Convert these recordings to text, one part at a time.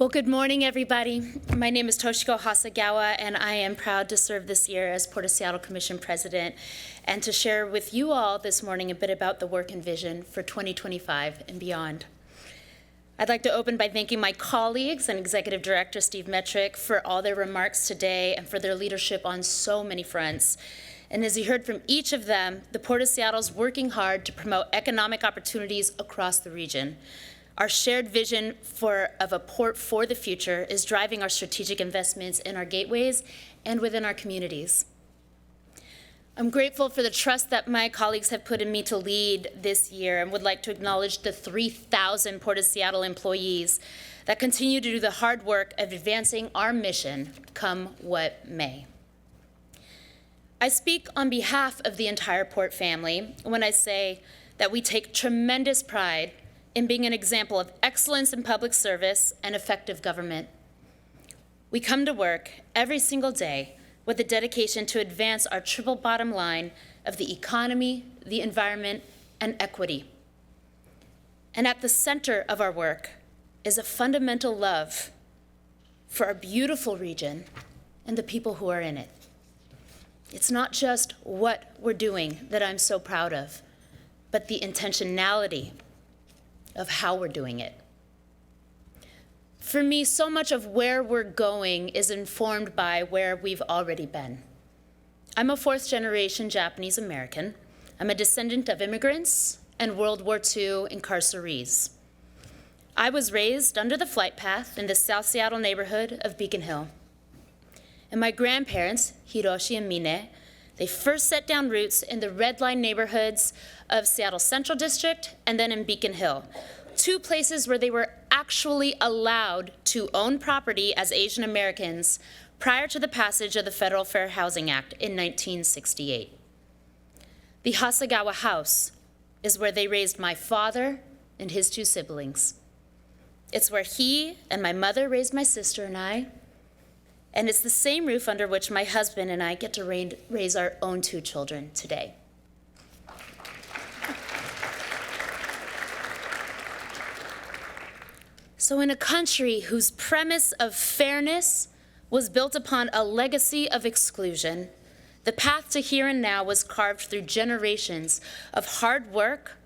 Well, good morning, everybody. My name is Toshiko Hasegawa, and I am proud to serve this year as Port of Seattle Commission President and to share with you all this morning a bit about the work and vision for 2025 and beyond. I'd like to open by thanking my colleagues and Executive Director Steve Metrick for all their remarks today and for their leadership on so many fronts. And as you heard from each of them, the Port of Seattle is working hard to promote economic opportunities across the region. Our shared vision of a port for the future is driving our strategic investments in our gateways and within our communities. I'm grateful for the trust that my colleagues have put in me to lead this year and would like to acknowledge the 3,000 Port of Seattle employees that continue to do the hard work of advancing our mission, come what may. I speak on behalf of the entire Port family when I say that we take tremendous pride in being an example of excellence in public service and effective government. We come to work every single day with a dedication to advance our triple bottom line of the economy, the environment, and equity. And at the center of our work is a fundamental love for our beautiful region and the people who are in it. It's not just what we're doing that I'm so proud of, but the intentionality of how we're doing it. For me, so much of where we're going is informed by where we've already been. I'm a fourth-generation Japanese American. I'm a descendant of immigrants and World War II incarcerees. I was raised under the flight path in the South Seattle neighborhood of Beacon Hill. And my grandparents, Hiroshi and Mine, they first set down roots in the red line neighborhoods of Seattle Central District and then in Beacon Hill, two places where they were actually allowed to own property as Asian Americans prior to the passage of the Federal Fair Housing Act in 1968. The Hasegawa house is where they raised my father and his two siblings. It's where he and my mother raised my sister and I. And it's the same roof under which my husband and I get to raise our own two children today. So in a country whose premise of fairness was built upon a legacy of exclusion, the path to here and now was carved through generations of hard work,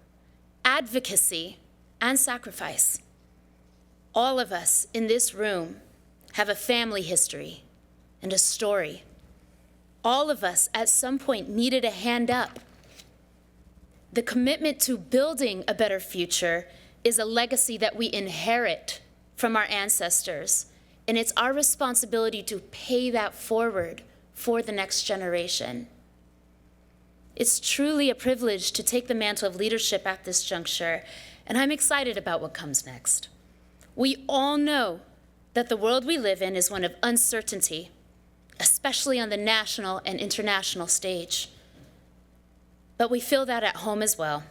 advocacy, and sacrifice. All of us in this room have a family history and a story. All of us at some point needed a hand up. The commitment to building a better future is a legacy that we inherit from our ancestors, and it's our responsibility to pay that forward for the next generation. It's truly a privilege to take the mantle of leadership at this juncture, and I'm excited about what comes next. We all know that the world we live in is one of uncertainty, especially on the national and international stage. But we feel that at home as well.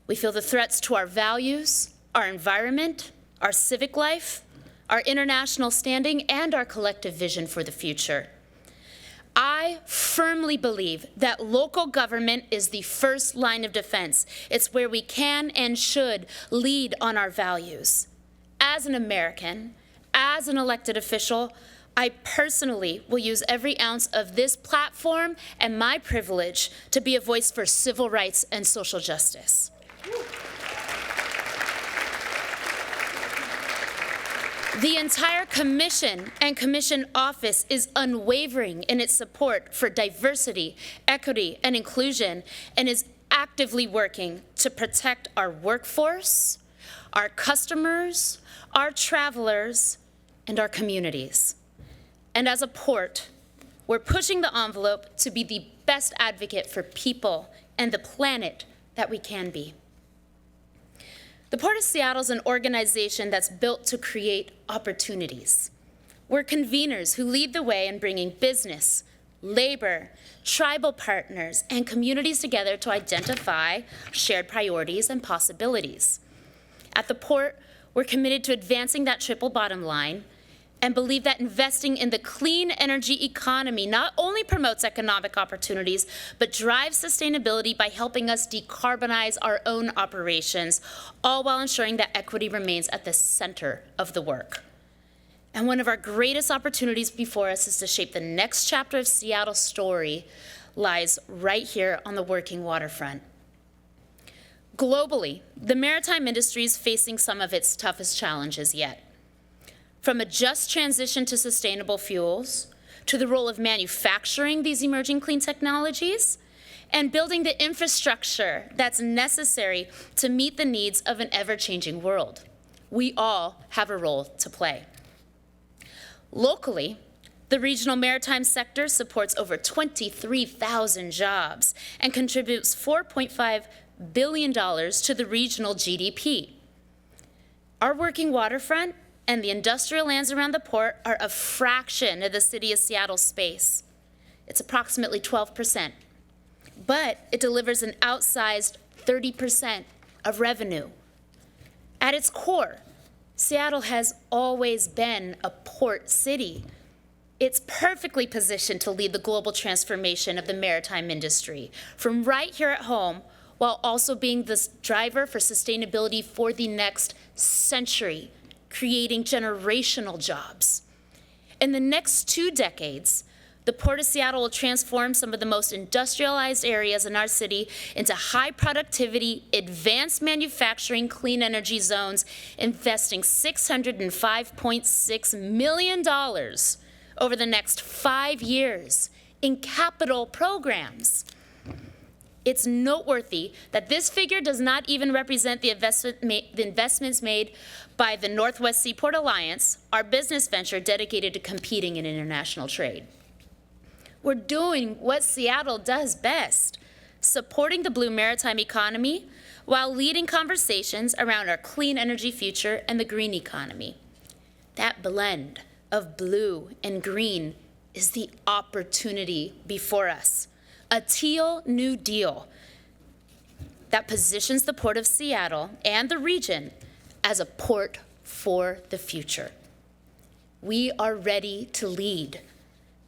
We feel the threats to our values, our environment, our civic life, our international standing, and our collective vision for the future. I firmly believe that local government is the first line of defense. It's where we can and should lead on our values. As an American, as an elected official, I personally will use every ounce of this platform and my privilege to be a voice for civil rights and social justice. The entire commission and commission office is unwavering in its support for diversity, equity, and inclusion, and is actively working to protect our workforce, our customers, our travelers, and our communities. And as a port, we're pushing the envelope to be the best advocate for people and the planet that we can be. The Port of Seattle is an organization that's built to create opportunities. We're conveners who lead the way in bringing business, labor, tribal partners, and communities together to identify shared priorities and possibilities. At the Port, we're committed to advancing that triple bottom line and believe that investing in the clean energy economy not only promotes economic opportunities, but drives sustainability by helping us decarbonize our own operations, all while ensuring that equity remains at the center of the work. And one of our greatest opportunities before us is to shape the next chapter of Seattle's story lies right here on the working waterfront. Globally, the maritime industry is facing some of its toughest challenges yet. From a just transition to sustainable fuels, to the role of manufacturing these emerging clean technologies, and building the infrastructure that's necessary to meet the needs of an ever-changing world. We all have a role to play. Locally, the regional maritime sector supports over 23,000 jobs and contributes $4.5 billion to the regional GDP. Our working waterfront and the industrial lands around the port are a fraction of the city of Seattle's space. It's approximately 12%, but it delivers an outsized 30% of revenue. At its core, Seattle has always been a port city. It's perfectly positioned to lead the global transformation of the maritime industry from right here at home, while also being the driver for sustainability for the next century, creating generational jobs. In the next 2 decades, the Port of Seattle will transform some of the most industrialized areas in our city into high productivity, advanced manufacturing, clean energy zones, investing $605.6 million over the next 5 years in capital programs. It's noteworthy that this figure does not even represent the investments made by the Northwest Seaport Alliance, our business venture dedicated to competing in international trade. We're doing what Seattle does best, supporting the blue maritime economy while leading conversations around our clean energy future and the green economy. That blend of blue and green is the opportunity before us. A teal New Deal that positions the Port of Seattle and the region as a port for the future. We are ready to lead.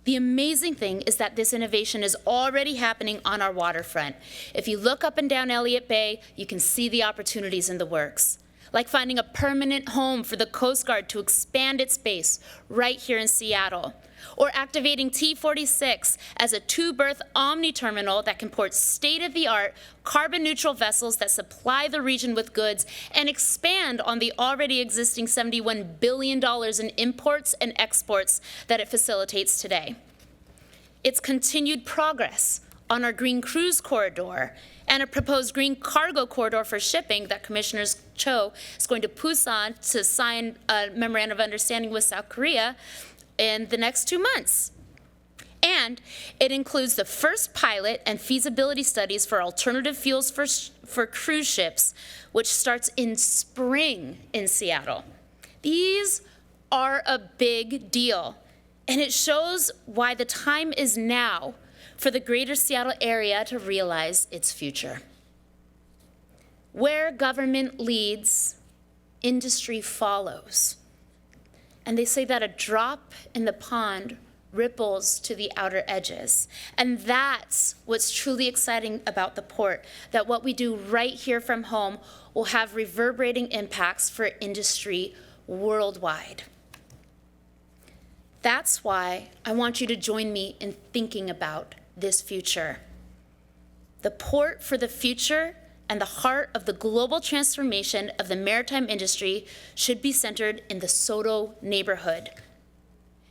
The amazing thing is that this innovation is already happening on our waterfront. If you look up and down Elliott Bay, you can see the opportunities in the works, like finding a permanent home for the Coast Guard to expand its base right here in Seattle, or activating T46 as a 2-berth omni-terminal that can port state-of-the-art carbon-neutral vessels that supply the region with goods and expand on the already existing $71 billion in imports and exports that it facilitates today. Its continued progress on our Green Cruise Corridor and a proposed Green Cargo Corridor for shipping that Commissioner Cho is going to Busan to sign a memorandum of understanding with South Korea in the next 2 months. And it includes the first pilot and feasibility studies for alternative fuels for cruise ships, which starts in spring in Seattle. These are a big deal, and it shows why the time is now for the greater Seattle area to realize its future. Where government leads, industry follows. And they say that a drop in the pond ripples to the outer edges. And that's what's truly exciting about the port, that what we do right here from home will have reverberating impacts for industry worldwide. That's why I want you to join me in thinking about this future. The port for the future and the heart of the global transformation of the maritime industry should be centered in the SoDo neighborhood.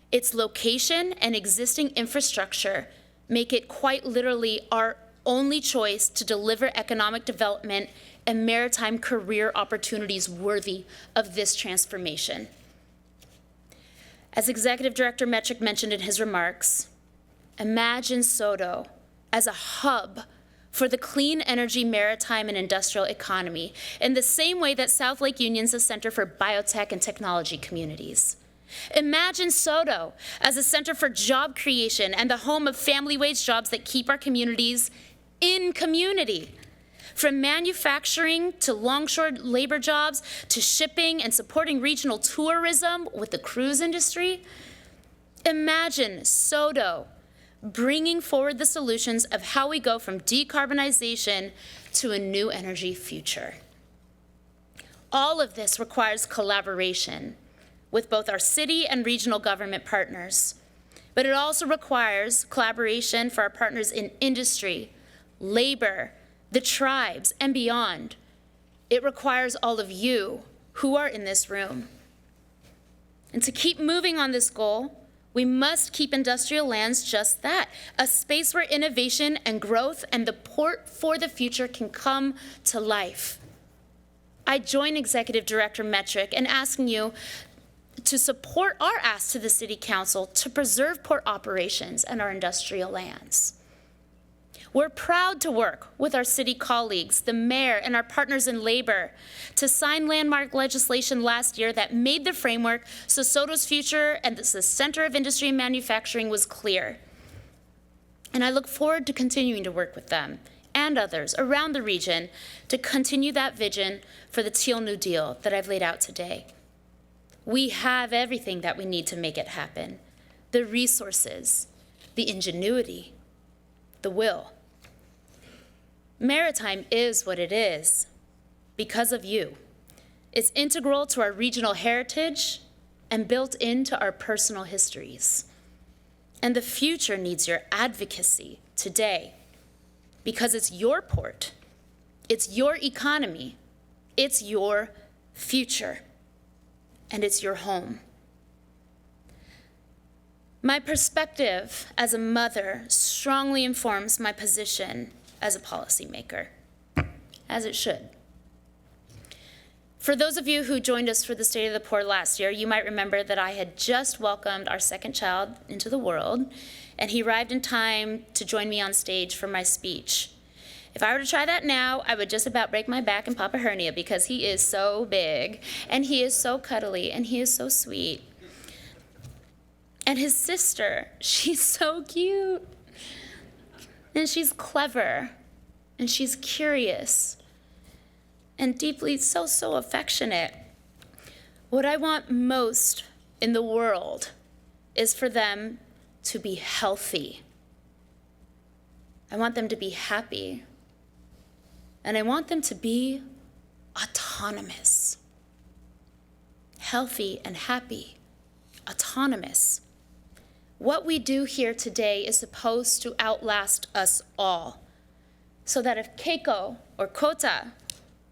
Its location and existing infrastructure make it quite literally our only choice to deliver economic development and maritime career opportunities worthy of this transformation. As Executive Director Metrick mentioned in his remarks, imagine SoDo as a hub for the clean energy, maritime, and industrial economy, in the same way that South Lake Union's a center for biotech and technology communities. Imagine SoDo as a center for job creation and the home of family wage jobs that keep our communities in community. From manufacturing to longshore labor jobs to shipping and supporting regional tourism with the cruise industry. Imagine Soto bringing forward the solutions of how we go from decarbonization to a new energy future. All of this requires collaboration with both our city and regional government partners, but it also requires collaboration for our partners in industry, labor, the tribes, and beyond. It requires all of you who are in this room. And to keep moving on this goal, we must keep industrial lands just that, a space where innovation and growth and the port for the future can come to life. I join Executive Director Metric in asking you to support our ask to the City Council to preserve port operations and our industrial lands. We're proud to work with our city colleagues, the mayor, and our partners in labor to sign landmark legislation last year that made the framework so Soto's future and the center of industry and manufacturing was clear. And I look forward to continuing to work with them and others around the region to continue that vision for the Teal New Deal that I've laid out today. We have everything that we need to make it happen: the resources, the ingenuity, the will. Maritime is what it is because of you. It's integral to our regional heritage and built into our personal histories. And the future needs your advocacy today because it's your port, it's your economy, it's your future, and it's your home. My perspective as a mother strongly informs my position as a policymaker, as it should. For those of you who joined us for the State of the Port last year, you might remember that I had just welcomed our second child into the world, and he arrived in time to join me on stage for my speech. If I were to try that now, I would just about break my back and pop a hernia because he is so big, and he is so cuddly, and he is so sweet. And his sister, she's so cute. And she's clever, and she's curious, and deeply so affectionate. What I want most in the world is for them to be healthy. I want them to be happy. And I want them to be autonomous. Healthy and happy, autonomous. What we do here today is supposed to outlast us all, so that if Keiko or Kota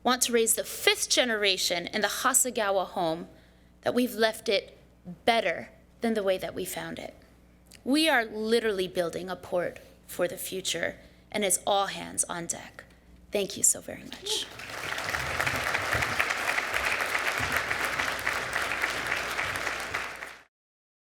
want to raise the 5th generation in the Hasegawa home, that we've left it better than the way that we found it. We are literally building a port for the future, and it's all hands on deck. Thank you so very much.